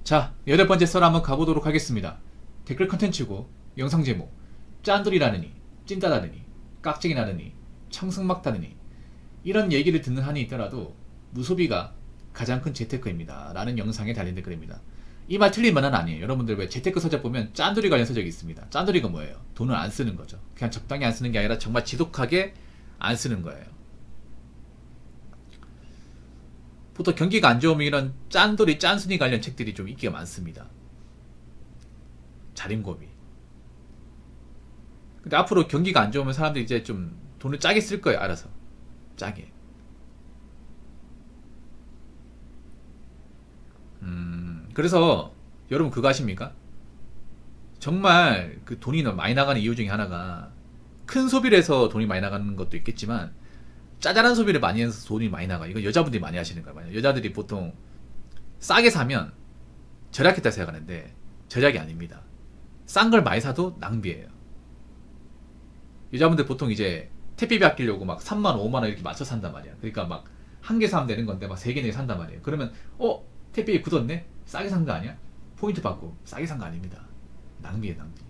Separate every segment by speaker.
Speaker 1: 자, 8번째 썰 한번 가보도록 하겠습니다. 댓글 컨텐츠고 영상 제목 짠돌이라느니 찐따다느니 깍쟁이 나느니 청승막다느니 이런 얘기를 듣는 한이 있더라도 무소비가 가장 큰 재테크입니다 라는 영상에 달린 댓글입니다. 이 말 틀린 말은 아니에요. 여러분들 왜 재테크 서적 보면 짠돌이 관련 서적이 있습니다. 짠돌이가 뭐예요? 돈을 안 쓰는 거죠. 그냥 적당히 안 쓰는 게 아니라 정말 지독하게 안 쓰는 거예요. 보통 경기가 안 좋으면 이런 짠돌이 짠순이 관련 책들이 좀 인기가 많습니다. 자린고비. 근데 앞으로 경기가 안 좋으면 사람들이 이제 좀 돈을 짜게 쓸 거예요. 알아서 짜게. 그래서 여러분 그거 아십니까? 정말 그 돈이 너무 많이 나가는 이유 중에 하나가 큰 소비를 해서 돈이 많이 나가는 것도 있겠지만 짜잘한 소비를 많이 해서 돈이 많이 나가. 이거 여자분들이 많이 하시는 거예요. 여자들이 보통 싸게 사면 절약했다 생각하는데 절약이 아닙니다. 싼 걸 많이 사도 낭비예요. 여자분들 보통 이제 택배비 아끼려고 막 3만 5만 원 이렇게 맞춰 산단 말이야. 그러니까 막 한 개 사면 되는 건데 막 3개 4개 산단 말이에요. 그러면 택배비 굳었네? 싸게 산 거 아니야? 포인트 받고 싸게 산 거 아닙니다. 낭비예요, 낭비.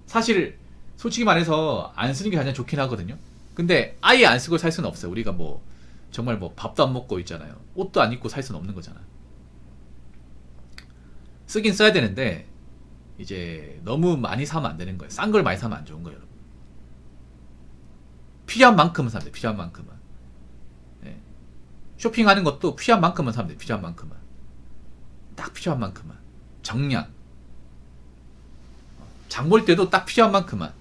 Speaker 1: 사실 솔직히 말해서 안 쓰는 게 가장 좋긴 하거든요. 근데 아예 안 쓰고 살 수는 없어요. 우리가 뭐 정말 뭐 밥도 안 먹고 있잖아요. 옷도 안 입고 살 수는 없는 거잖아. 쓰긴 써야 되는데 이제 너무 많이 사면 안 되는 거예요. 싼 걸 많이 사면 안 좋은 거예요, 여러분. 필요한 만큼은 사면 돼. 필요한 만큼은. 네. 쇼핑하는 것도 필요한 만큼은 사면 돼. 필요한 만큼은. 딱 필요한 만큼은. 정량. 장 볼 때도 딱 필요한 만큼만.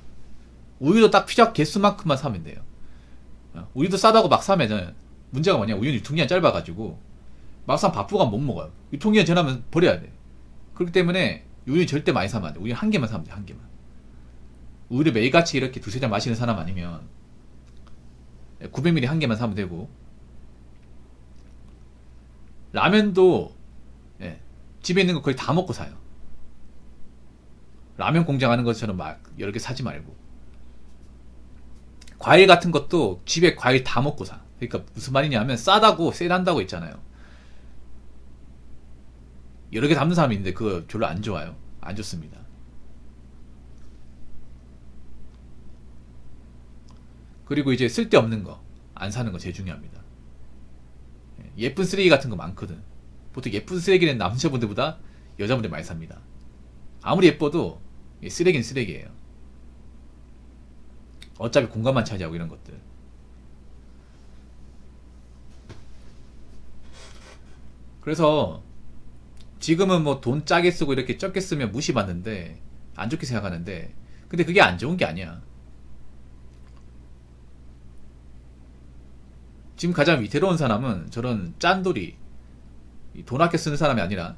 Speaker 1: 우유도 딱 필요한 개수만큼만 사면 돼요. 우유도 싸다고 막 사면은 문제가 뭐냐? 우유는 유통기한이 짧아가지고 막상 바쁘가 못 먹어요. 유통기한 지나면 버려야 돼. 그렇기 때문에 우유는 절대 많이 사면 안 돼. 우유 한 개만 사면 돼. 한 개만. 우유를 매일같이 이렇게 두세 잔 마시는 사람 아니면 900ml 한 개만 사면 되고, 라면도 집에 있는 거 거의 다 먹고 사요. 라면 공장 하는 것처럼 막 여러 개 사지 말고. 과일 같은 것도 집에 과일 다 먹고 사. 그러니까 무슨 말이냐면 싸다고 세일한다고 있잖아요. 여러 개 담는 사람이 있는데 그거 별로 안 좋아요. 안 좋습니다. 그리고 이제 쓸데없는 거 안 사는 거 제일 중요합니다. 예쁜 쓰레기 같은 거 많거든. 보통 예쁜 쓰레기는 남자분들보다 여자분들 많이 삽니다. 아무리 예뻐도 쓰레기는 쓰레기예요. 어차피 공간만 차지하고 이런 것들. 그래서 지금은 뭐 돈 짜게 쓰고 이렇게 적게 쓰면 무시받는데 안 좋게 생각하는데, 근데 그게 안 좋은 게 아니야. 지금 가장 위태로운 사람은 저런 짠돌이 돈 아껴 쓰는 사람이 아니라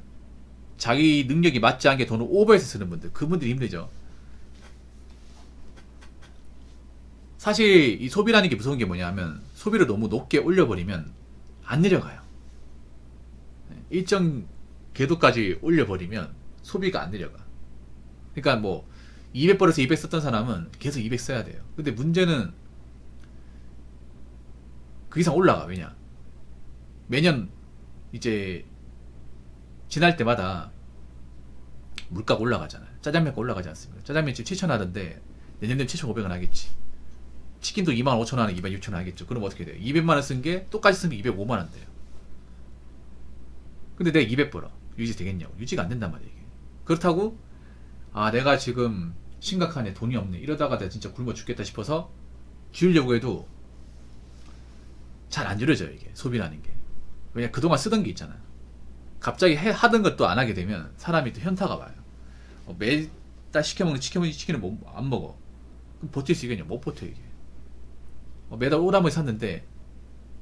Speaker 1: 자기 능력이 맞지 않게 돈을 오버해서 쓰는 분들, 그분들이 힘들죠. 사실 이 소비라는 게 무서운 게 뭐냐면 소비를 너무 높게 올려버리면 안 내려가요. 일정 궤도까지 올려버리면 소비가 안 내려가. 그러니까 뭐 200벌어서 200 썼던 사람은 계속 200 써야 돼요. 근데 문제는 그 이상 올라가. 왜냐? 매년 이제 지날 때마다 물가가 올라가잖아요. 짜장면가 올라가지 않습니까? 짜장면 지금 7,000원 하던데 내년 되면 7,500원 하겠지. 치킨도 25,000원, 26,000원 하겠죠. 그럼 어떻게 돼요? 200만원 쓴 게 똑같이 쓰면 205만원 돼요. 근데 내가 200 벌어. 유지 되겠냐고. 유지가 안 된단 말이에요, 이게. 그렇다고 내가 지금 심각하네, 돈이 없네, 이러다가 내가 진짜 굶어 죽겠다 싶어서 줄이려고 해도 잘 안 줄여져요, 이게. 소비라는 게. 왜냐, 그동안 쓰던 게 있잖아요. 갑자기 하던 것도 안 하게 되면 사람이 또 현타가 와요. 매달 시켜먹는 치킨을 안 먹어. 그럼 버틸 수 있겠냐? 못 버텨, 이게. 매달 오라물 샀는데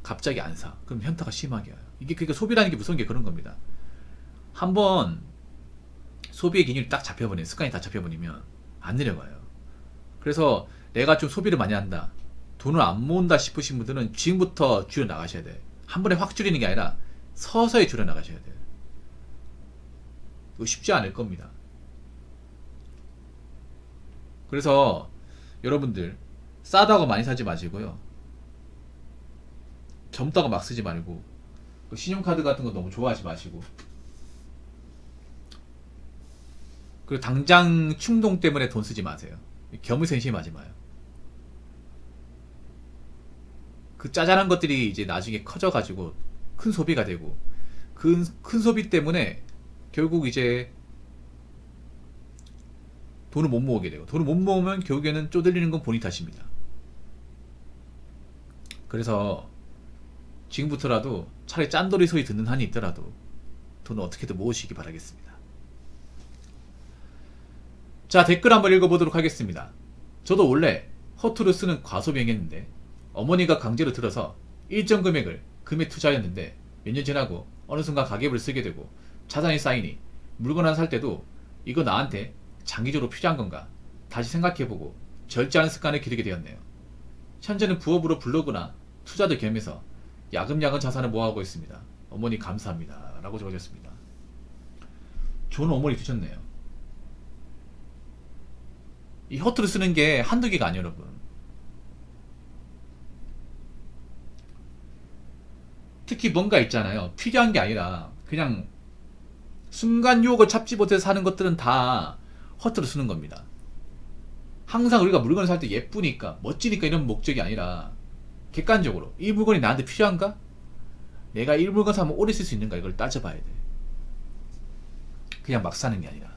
Speaker 1: 갑자기 안 사. 그럼 현타가 심하게 와요. 이게 그러니까 소비라는 게 무서운 게 그런 겁니다. 한번 소비의 기준이 딱 잡혀버리면, 습관이 다 잡혀버리면 안 내려가요. 그래서 내가 좀 소비를 많이 한다, 돈을 안 모은다 싶으신 분들은 지금부터 줄여 나가셔야 돼. 한 번에 확 줄이는 게 아니라 서서히 줄여 나가셔야 돼요. 이거 쉽지 않을 겁니다. 그래서 여러분들 싸다고 많이 사지 마시고요. 젊다고 막 쓰지 말고 신용카드 같은 거 너무 좋아하지 마시고, 그리고 당장 충동 때문에 돈 쓰지 마세요. 겸의생심하지 마요. 그 짜잘한 것들이 이제 나중에 커져가지고 큰 소비가 되고, 큰 소비 때문에 결국 이제 돈을 못 모으게 되고, 돈을 못 모으면 결국에는 쪼들리는 건 본인 탓입니다. 그래서 지금부터라도 차라리 짠돌이 소리 듣는 한이 있더라도 돈을 어떻게든 모으시기 바라겠습니다. 자, 댓글 한번 읽어보도록 하겠습니다. 저도 원래 허투루 쓰는 과소비행했는데 어머니가 강제로 들어서 일정 금액을 금에 투자했는데 몇 년 지나고 어느 순간 가계부를 쓰게 되고 자산이 쌓이니 물건 하나 살 때도 이거 나한테 장기적으로 필요한 건가 다시 생각해보고 절제하는 습관을 기르게 되었네요. 현재는 부업으로 블로그나 투자도 겸해서 야금야금 자산을 모아가고 있습니다. 어머니 감사합니다 라고 적어주셨습니다. 좋은 어머니 두셨네요. 이 허투루 쓰는 게 한두 개가 아니에요, 여러분. 특히 뭔가 있잖아요. 필요한 게 아니라 그냥 순간 유혹을 참지 못해서 사는 것들은 다 허투루 쓰는 겁니다. 항상 우리가 물건을 살 때 예쁘니까 멋지니까 이런 목적이 아니라 객관적으로 이 물건이 나한테 필요한가? 내가 이 물건 사면 오래 쓸 수 있는가? 이걸 따져봐야 돼. 그냥 막 사는 게 아니라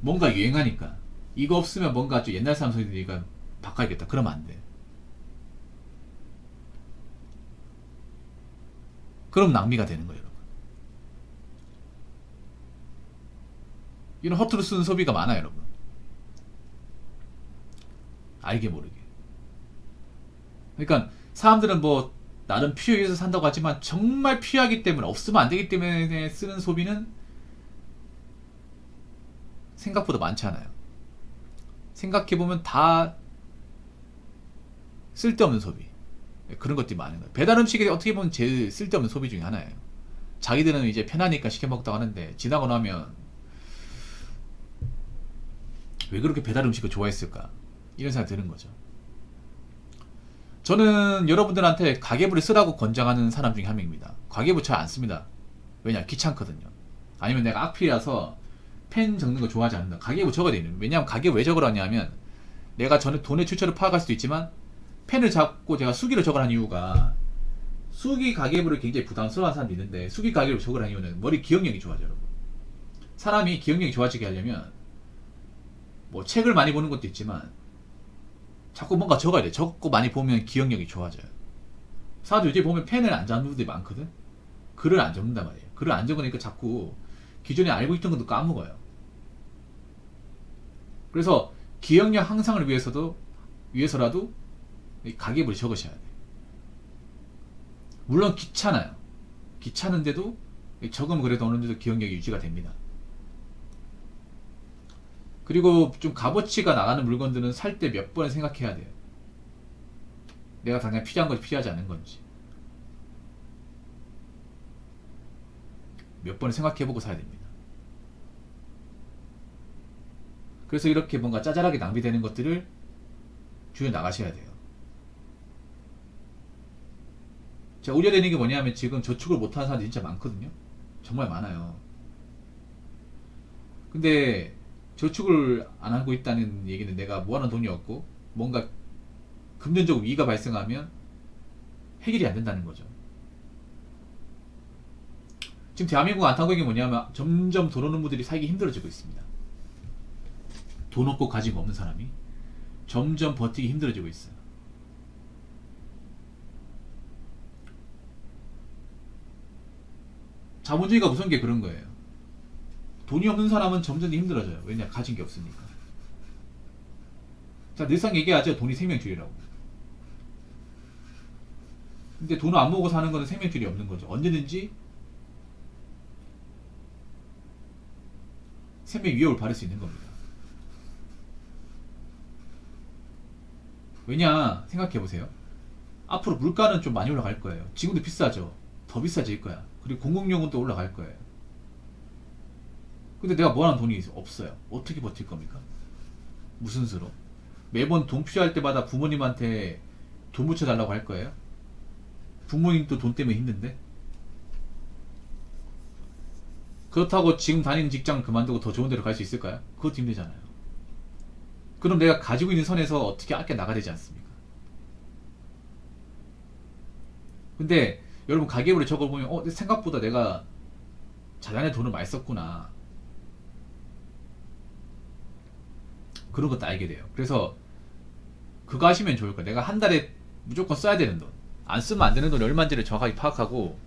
Speaker 1: 뭔가 유행하니까 이거 없으면 뭔가 좀 옛날 사람 소리 들으니까 바꿔야겠다. 그러면 안 돼. 그럼 낭비가 되는 거예요, 여러분. 이런 허투루 쓰는 소비가 많아요, 여러분. 알게 모르게. 그러니까 사람들은 뭐 나름 필요에 의해서 산다고 하지만 정말 필요하기 때문에, 없으면 안 되기 때문에 쓰는 소비는 생각보다 많지 않아요. 생각해보면 다 쓸데없는 소비, 그런 것들이 많은 거예요. 배달 음식이 어떻게 보면 제일 쓸데없는 소비 중에 하나예요. 자기들은 이제 편하니까 시켜 먹다고 하는데 지나고 나면 왜 그렇게 배달 음식을 좋아했을까, 이런 생각이 드는 거죠. 저는 여러분들한테 가계부를 쓰라고 권장하는 사람 중에 한 명입니다. 가계부 잘 안 씁니다. 왜냐? 귀찮거든요. 아니면 내가 악필이라서 펜 적는 거 좋아하지 않는다. 가계부 적어야 되는. 왜냐하면 가계부 왜 적으라냐면 내가 전에 돈의 출처를 파악할 수도 있지만 펜을 잡고 제가 수기로 적으라는 이유가, 수기 가계부를 굉장히 부담스러워하는 사람이 있는데 수기 가계부를 적으라는 이유는 머리 기억력이 좋아져요, 여러분. 사람이 기억력이 좋아지게 하려면 뭐 책을 많이 보는 것도 있지만 자꾸 뭔가 적어야 돼. 적고 많이 보면 기억력이 좋아져요. 사람들 요즘 보면 펜을 안 잡는 분들이 많거든. 글을 안 적는단 말이에요. 글을 안 적으니까 자꾸 기존에 알고 있던 것도 까먹어요. 그래서 기억력 향상을 위해서라도 이 가계부를 적으셔야 돼요. 물론 귀찮아요. 귀찮은데도 적으면 그래도 어느 정도 기억력이 유지가 됩니다. 그리고 좀 값어치가 나가는 물건들은 살 때 몇 번을 생각해야 돼요. 내가 당장 필요한 건지 필요하지 않은 건지 몇 번을 생각해보고 사야 됩니다. 그래서 이렇게 뭔가 짜잘하게 낭비되는 것들을 줄여 나가셔야 돼요. 제가 우려되는 게 뭐냐면 지금 저축을 못하는 사람들이 진짜 많거든요. 정말 많아요. 근데 저축을 안 하고 있다는 얘기는 내가 모아놓은 돈이 없고 뭔가 금전적 위기가 발생하면 해결이 안 된다는 거죠. 지금 대한민국 안타까운 게 뭐냐면 점점 돈 없는 분들이 살기 힘들어지고 있습니다. 돈 없고 가지고 없는 사람이 점점 버티기 힘들어지고 있어요. 자본주의가 무서운 게 그런 거예요. 돈이 없는 사람은 점점 힘들어져요. 왜냐? 가진 게 없으니까. 자, 늘상 얘기하죠. 돈이 생명줄이라고. 근데 돈을 안 모으고 사는 거는 생명줄이 없는 거죠. 언제든지 생명 위협을 받을 수 있는 겁니다. 왜냐? 생각해보세요. 앞으로 물가는 좀 많이 올라갈 거예요. 지금도 비싸죠. 더 비싸질 거야. 그리고 공공요금도 또 올라갈 거예요. 근데 내가 모아놓은 돈이 없어요. 어떻게 버틸 겁니까? 무슨 수로? 매번 돈 필요할 때마다 부모님한테 돈 붙여달라고 할 거예요? 부모님도 돈 때문에 힘든데. 그렇다고 지금 다니는 직장 그만두고 더 좋은 데로 갈 수 있을까요? 그것도 힘들잖아요. 그럼 내가 가지고 있는 선에서 어떻게 아껴 나가야 되지 않습니까? 근데 여러분 가계부를 적어보면 생각보다 내가 자산에 돈을 많이 썼구나, 그런 것도 알게 돼요. 그래서 그거 하시면 좋을 거예요. 내가 한 달에 무조건 써야 되는 돈, 안 쓰면 안 되는 돈이 얼마인지를 정확하게 파악하고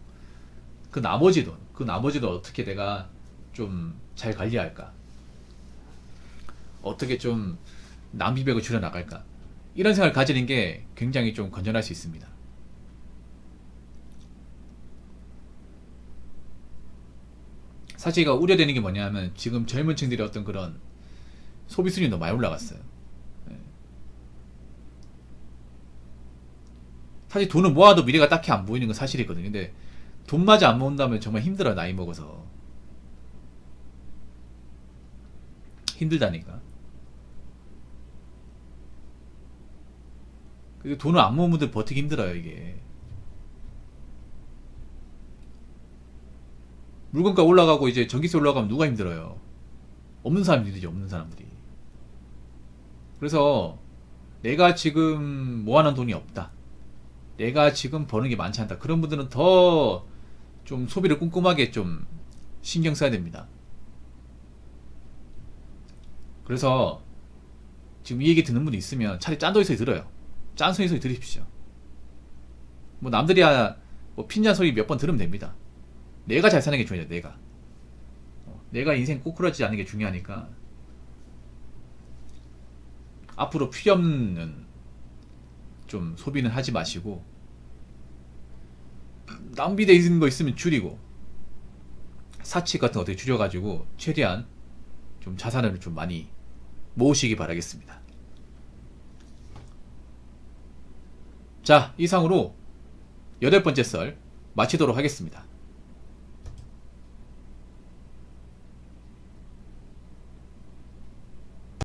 Speaker 1: 그 나머지도 어떻게 내가 좀 잘 관리할까, 어떻게 좀 낭비백을 줄여나갈까, 이런 생각을 가지는 게 굉장히 좀 건전할 수 있습니다. 사실 제가 우려되는 게 뭐냐면 지금 젊은 층들이 어떤 그런 소비 수준이 너무 많이 올라갔어요. 예. 사실 돈을 모아도 미래가 딱히 안 보이는 건 사실이거든요. 근데 돈마저 안 모은다면 정말 힘들어. 나이 먹어서 힘들다니까. 근데 돈을 안 모으면 분들 버티기 힘들어요. 이게 물건가 올라가고 이제 전기세 올라가면 누가 힘들어요? 없는 사람들이 힘들죠. 없는 사람들이. 그래서 내가 지금 모아놓은 돈이 없다, 내가 지금 버는 게 많지 않다, 그런 분들은 더 좀 소비를 꼼꼼하게 좀 신경 써야 됩니다. 그래서 지금 이 얘기 듣는 분이 있으면 차라리 짠 소리 들어요. 짠 소리 들으십시오. 뭐 남들이야 뭐 핀잔 소리 몇 번 들으면 됩니다. 내가 잘 사는 게 중요해요. 내가 인생 꼬꾸라지지 않는 게 중요하니까 앞으로 필요 없는 좀 소비는 하지 마시고, 낭비돼 있는 거 있으면 줄이고, 사치 같은 거 어떻게 줄여가지고 최대한 좀 자산을 좀 많이 모으시기 바라겠습니다. 자, 이상으로 8번째 썰 마치도록 하겠습니다.